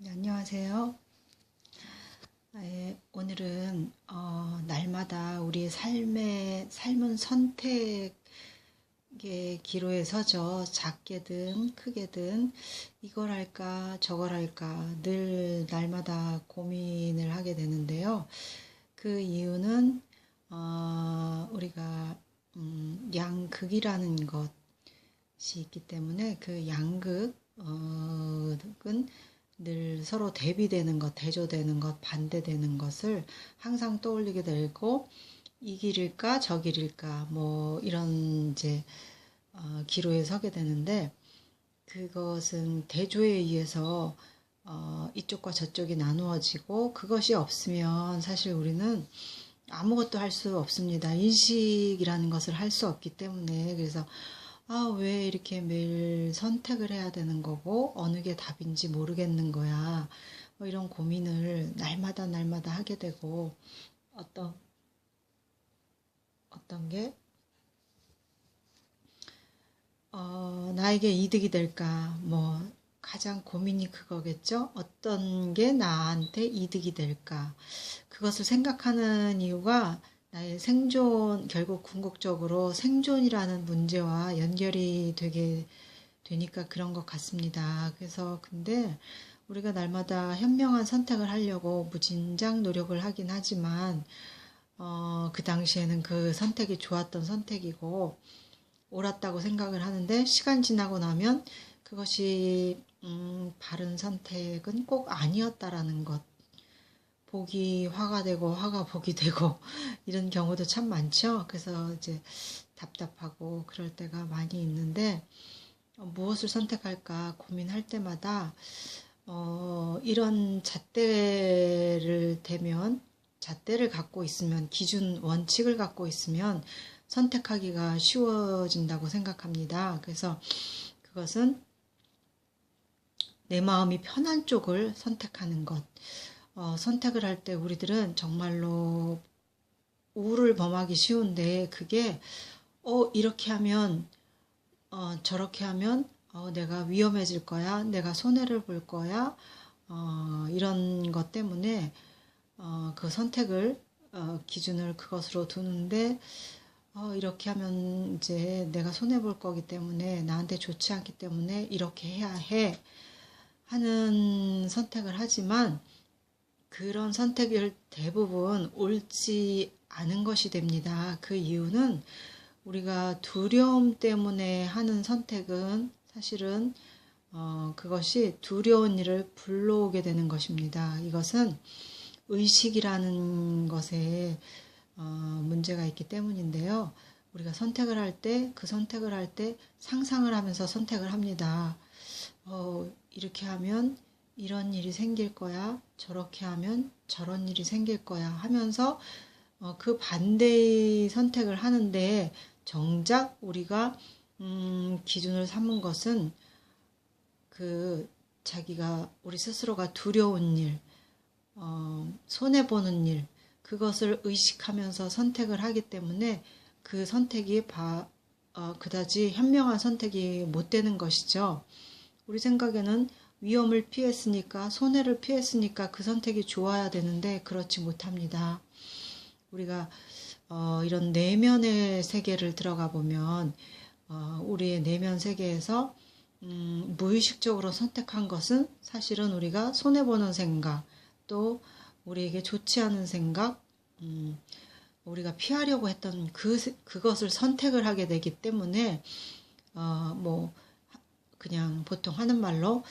네, 안녕하세요. 오늘은 날마다 우리의 삶은 선택의 기로에 서죠. 작게든 크게든 이걸 할까 저걸 할까 늘 날마다 고민을 하게 되는데요. 그 이유는 우리가 양극이라는 것이 있기 때문에 그 양극은 늘 서로 대비되는 것, 대조되는 것, 반대되는 것을 항상 떠올리게 되고 이 길일까 저 길일까 뭐 이런 이제 기로에 서게 되는데 그것은 대조에 의해서 이쪽과 저쪽이 나누어지고 그것이 없으면 사실 우리는 아무것도 할 수 없습니다. 인식이라는 것을 할 수 없기 때문에 그래서 왜 이렇게 매일 선택을 해야 되는 거고, 어느 게 답인지 모르겠는 거야. 뭐 이런 고민을 날마다 하게 되고, 어떤, 어떤 게, 나에게 이득이 될까? 뭐, 가장 고민이 그거겠죠? 어떤 게 나한테 이득이 될까? 그것을 생각하는 이유가 나의 생존, 결국 궁극적으로 생존이라는 문제와 연결이 되게 되니까 그런 것 같습니다. 그래서 근데 우리가 날마다 현명한 선택을 하려고 무진장 노력을 하긴 하지만 그 당시에는 그 선택이 좋았던 선택이고 옳았다고 생각을 하는데 시간 지나고 나면 그것이 바른 선택은 꼭 아니었다라는 것. 복이 화가 되고 화가 복이 되고 이런 경우도 참 많죠. 그래서 이제 답답하고 그럴 때가 많이 있는데 무엇을 선택할까 고민할 때마다 이런 잣대를 갖고 있으면 기준 원칙을 갖고 있으면 선택하기가 쉬워진다고 생각합니다. 그래서 그것은 내 마음이 편한 쪽을 선택하는 것. 선택을 할 때 우리들은 정말로 우를 범하기 쉬운데 그게 이렇게 하면 저렇게 하면 내가 위험해질 거야, 내가 손해를 볼 거야, 이런 것 때문에 그 선택을 기준을 그것으로 두는데 이렇게 하면 이제 내가 손해 볼 거기 때문에 나한테 좋지 않기 때문에 이렇게 해야 해 하는 선택을 하지만 그런 선택을 대부분 옳지 않은 것이 됩니다. 그 이유는 우리가 두려움 때문에 하는 선택은 사실은 그것이 두려운 일을 불러오게 되는 것입니다. 이것은 의식이라는 것에 문제가 있기 때문인데요. 우리가 선택을 할 때, 그 선택을 할 때 상상을 하면서 선택을 합니다. 이렇게 하면 이런 일이 생길 거야. 저렇게 하면 저런 일이 생길 거야. 하면서 그 반대의 선택을 하는데 정작 우리가 기준을 삼은 것은 그 자기가 우리 스스로가 두려운 일, 손해보는 일, 그것을 의식하면서 선택을 하기 때문에 그 선택이 그다지 현명한 선택이 못 되는 것이죠. 우리 생각에는 위험을 피했으니까, 손해를 피했으니까 그 선택이 좋아야 되는데 그렇지 못합니다. 우리가 이런 내면의 세계를 들어가 보면 우리의 내면 세계에서 무의식적으로 선택한 것은 사실은 우리가 손해보는 생각, 또 우리에게 좋지 않은 생각, 우리가 피하려고 했던 그것을 선택을 하게 되기 때문에 뭐 그냥 보통 하는 말로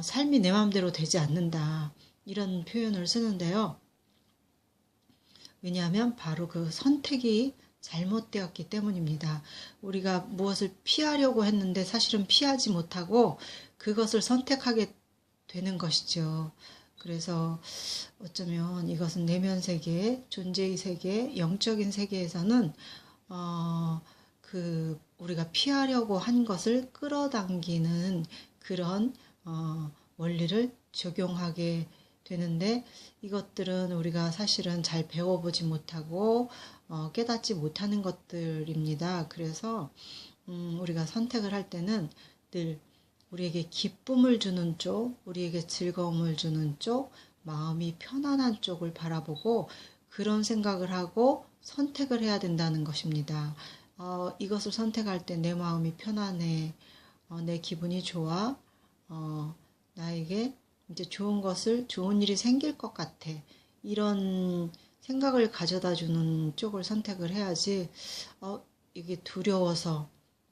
삶이 내 마음대로 되지 않는다 이런 표현을 쓰는데요. 왜냐하면 바로 그 선택이 잘못되었기 때문입니다. 우리가 무엇을 피하려고 했는데 사실은 피하지 못하고 그것을 선택하게 되는 것이죠. 그래서 어쩌면 이것은 내면 세계, 존재의 세계, 영적인 세계에서는 우리가 피하려고 한 것을 끌어당기는 그런 원리를 적용하게 되는데 이것들은 우리가 사실은 잘 배워보지 못하고 깨닫지 못하는 것들입니다. 그래서 우리가 선택을 할 때는 늘 우리에게 기쁨을 주는 쪽, 우리에게 즐거움을 주는 쪽, 마음이 편안한 쪽을 바라보고 그런 생각을 하고 선택을 해야 된다는 것입니다. 이것을 선택할 때 내 마음이 편안해, 내 기분이 좋아, 나에게 이제 좋은 일이 생길 것 같아. 이런 생각을 가져다 주는 쪽을 선택을 해야지, 이게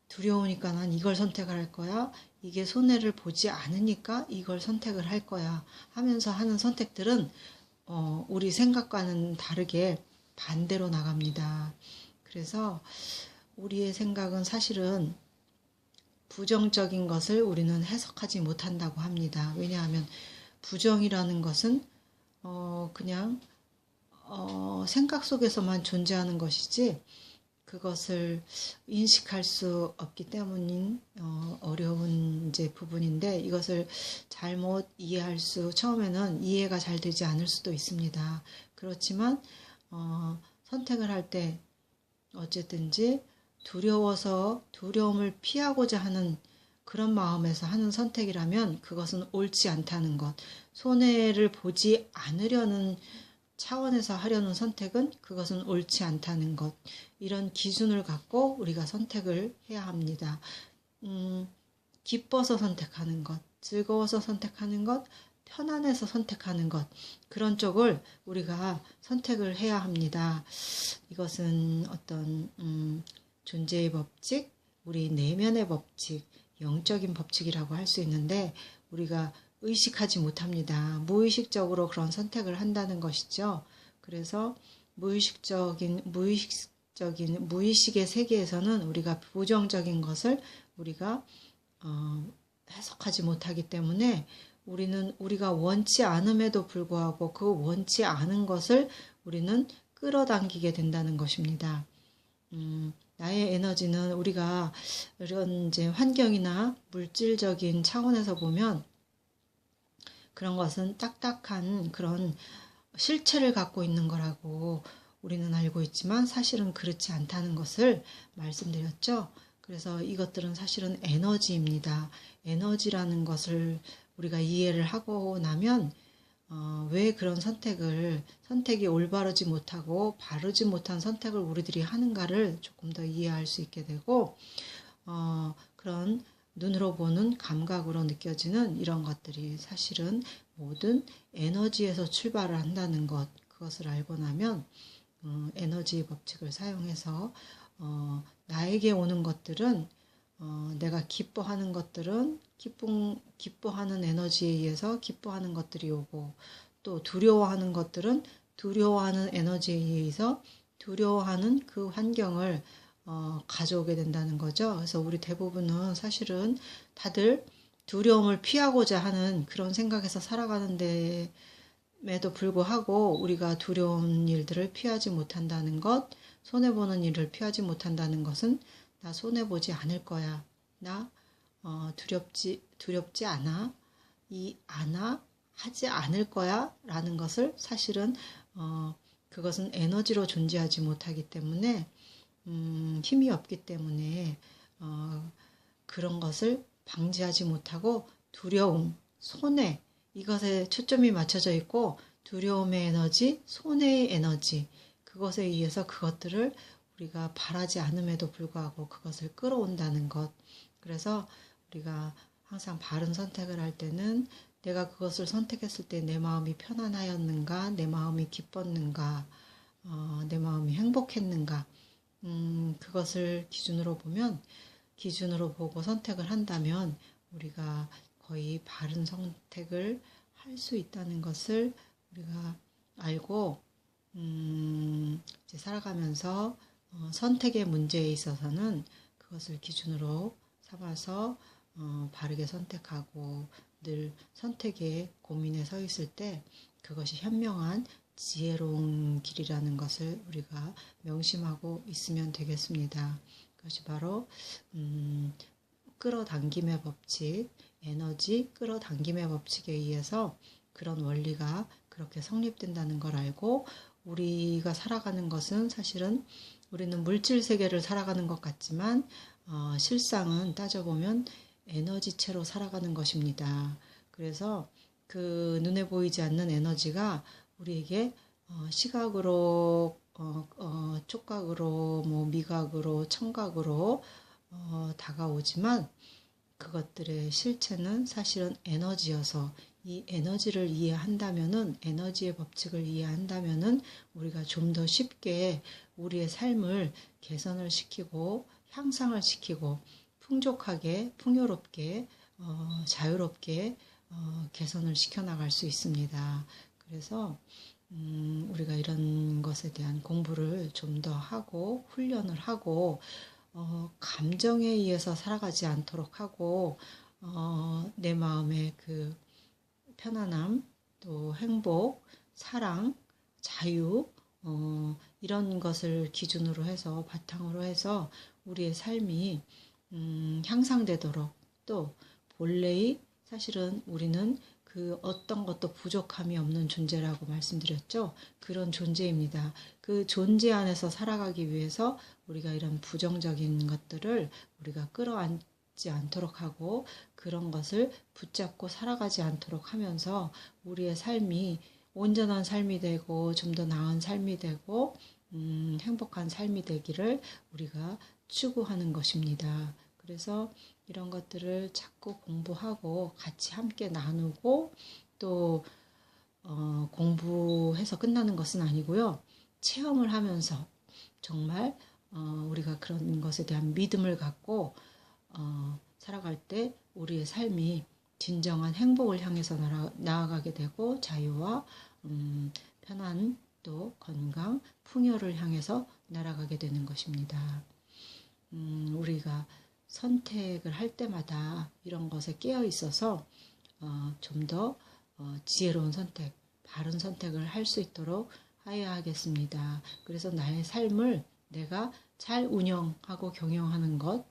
두려우니까 난 이걸 선택할 거야. 이게 손해를 보지 않으니까 이걸 선택을 할 거야. 하면서 하는 선택들은, 우리 생각과는 다르게 반대로 나갑니다. 그래서 우리의 생각은 사실은 부정적인 것을 우리는 해석하지 못한다고 합니다. 왜냐하면 부정이라는 것은 그냥 생각 속에서만 존재하는 것이지 그것을 인식할 수 없기 때문인 어려운 이제 부분인데 이것을 잘못 처음에는 이해가 잘 되지 않을 수도 있습니다. 그렇지만 선택을 할 때 어쨌든지 두려움을 피하고자 하는 그런 마음에서 하는 선택이라면 그것은 옳지 않다는 것, 손해를 보지 않으려는 차원에서 하려는 선택은 그것은 옳지 않다는 것, 이런 기준을 갖고 우리가 선택을 해야 합니다. 기뻐서 선택하는 것, 즐거워서 선택하는 것, 편안해서 선택하는 것, 그런 쪽을 우리가 선택을 해야 합니다. 이것은 어떤 존재의 법칙, 우리 내면의 법칙, 영적인 법칙이라고 할 수 있는데 우리가 의식하지 못합니다. 무의식적으로 그런 선택을 한다는 것이죠. 그래서 무의식의 세계에서는 우리가 부정적인 것을 우리가 해석하지 못하기 때문에 우리가 원치 않음에도 불구하고 그 원치 않은 것을 우리는 끌어당기게 된다는 것입니다. 나의 에너지는 우리가 이런 이제 환경이나 물질적인 차원에서 보면 그런 것은 딱딱한 그런 실체를 갖고 있는 거라고 우리는 알고 있지만 사실은 그렇지 않다는 것을 말씀드렸죠. 그래서 이것들은 사실은 에너지입니다. 에너지라는 것을 우리가 이해를 하고 나면 왜 그런 선택이 올바르지 못하고 바르지 못한 선택을 우리들이 하는가를 조금 더 이해할 수 있게 되고 그런 눈으로 보는 감각으로 느껴지는 이런 것들이 사실은 모든 에너지에서 출발을 한다는 것, 그것을 알고 나면 에너지 법칙을 사용해서 나에게 오는 것들은 내가 기뻐하는 것들은 기뻐하는 에너지에 의해서 기뻐하는 것들이 오고 또 두려워하는 것들은 두려워하는 에너지에 의해서 두려워하는 그 환경을 가져오게 된다는 거죠. 그래서 우리 대부분은 사실은 다들 두려움을 피하고자 하는 그런 생각에서 살아가는데 에도 불구하고 우리가 두려운 일들을 피하지 못한다는 것, 손해보는 일을 피하지 못한다는 것은 나 손해보지 않을 거야. 나 두렵지 않아. 하지 않을 거야. 라는 것을 사실은 그것은 에너지로 존재하지 못하기 때문에 힘이 없기 때문에 그런 것을 방지하지 못하고 두려움, 손해 이것에 초점이 맞춰져 있고 두려움의 에너지, 손해의 에너지 그것에 의해서 그것들을 우리가 바라지 않음에도 불구하고 그것을 끌어온다는 것. 그래서 우리가 항상 바른 선택을 할 때는 내가 그것을 선택했을 때 내 마음이 편안하였는가, 내 마음이 기뻤는가, 내 마음이 행복했는가, 그것을 기준으로 보고 선택을 한다면 우리가 거의 바른 선택을 할 수 있다는 것을 우리가 알고 이제 살아가면서 선택의 문제에 있어서는 그것을 기준으로 삼아서 바르게 선택하고 늘 선택의 고민에 서 있을 때 그것이 현명한 지혜로운 길이라는 것을 우리가 명심하고 있으면 되겠습니다. 그것이 바로 끌어당김의 법칙, 에너지 끌어당김의 법칙에 의해서 그런 원리가 그렇게 성립된다는 걸 알고 우리가 살아가는 것은 사실은 우리는 물질 세계를 살아가는 것 같지만 실상은 따져보면 에너지체로 살아가는 것입니다. 그래서 그 눈에 보이지 않는 에너지가 우리에게 시각으로, 촉각으로, 뭐 미각으로, 청각으로 다가오지만 그것들의 실체는 사실은 에너지여서 이 에너지를 이해한다면은, 에너지의 법칙을 이해한다면은 우리가 좀 더 쉽게 우리의 삶을 개선을 시키고 향상을 시키고 풍족하게, 풍요롭게, 자유롭게 개선을 시켜나갈 수 있습니다. 그래서 우리가 이런 것에 대한 공부를 좀 더 하고 훈련을 하고 감정에 의해서 살아가지 않도록 하고 내 마음의 그 편안함, 또 행복, 사랑, 자유 이런 것을 기준으로 해서 바탕으로 해서 우리의 삶이 향상되도록 또 본래의 사실은 우리는 그 어떤 것도 부족함이 없는 존재라고 말씀드렸죠. 그런 존재입니다. 그 존재 안에서 살아가기 위해서 우리가 이런 부정적인 것들을 우리가 끌어안지 않도록 하고 그런 것을 붙잡고 살아가지 않도록 하면서 우리의 삶이 온전한 삶이 되고 좀 더 나은 삶이 되고 행복한 삶이 되기를 우리가 추구하는 것입니다. 그래서 이런 것들을 자꾸 공부하고 같이 함께 나누고 또 공부해서 끝나는 것은 아니고요. 체험을 하면서 정말 우리가 그런 것에 대한 믿음을 갖고 살아갈 때 우리의 삶이 진정한 행복을 향해서 나아가게 되고 자유와 편안 또 건강, 풍요를 향해서 날아가게 되는 것입니다. 우리가 선택을 할 때마다 이런 것에 깨어 있어서 좀 더 지혜로운 선택, 바른 선택을 할 수 있도록 하여야 하겠습니다. 그래서 나의 삶을 내가 잘 운영하고 경영하는 것,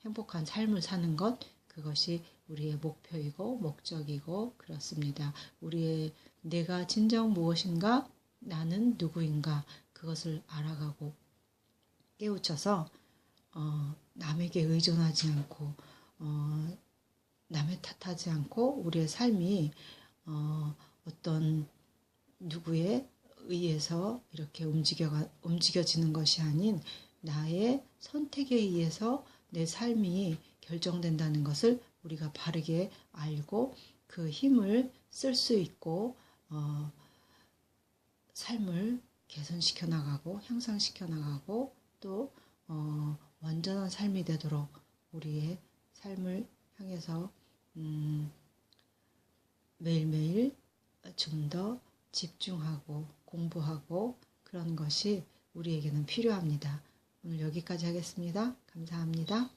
행복한 삶을 사는 것, 그것이 우리의 목표이고 목적이고 그렇습니다. 우리의 내가 진정 무엇인가, 나는 누구인가, 그것을 알아가고 깨우쳐서 남에게 의존하지 않고 남의 탓하지 않고 우리의 삶이 어떤 누구에 의해서 이렇게 움직여지는 것이 아닌 나의 선택에 의해서 내 삶이 결정된다는 것을 우리가 바르게 알고 그 힘을 쓸 수 있고 삶을 개선시켜 나가고 향상시켜 나가고 또 완전한 삶이 되도록 우리의 삶을 향해서 매일매일 좀 더 집중하고 공부하고 그런 것이 우리에게는 필요합니다. 오늘 여기까지 하겠습니다. 감사합니다.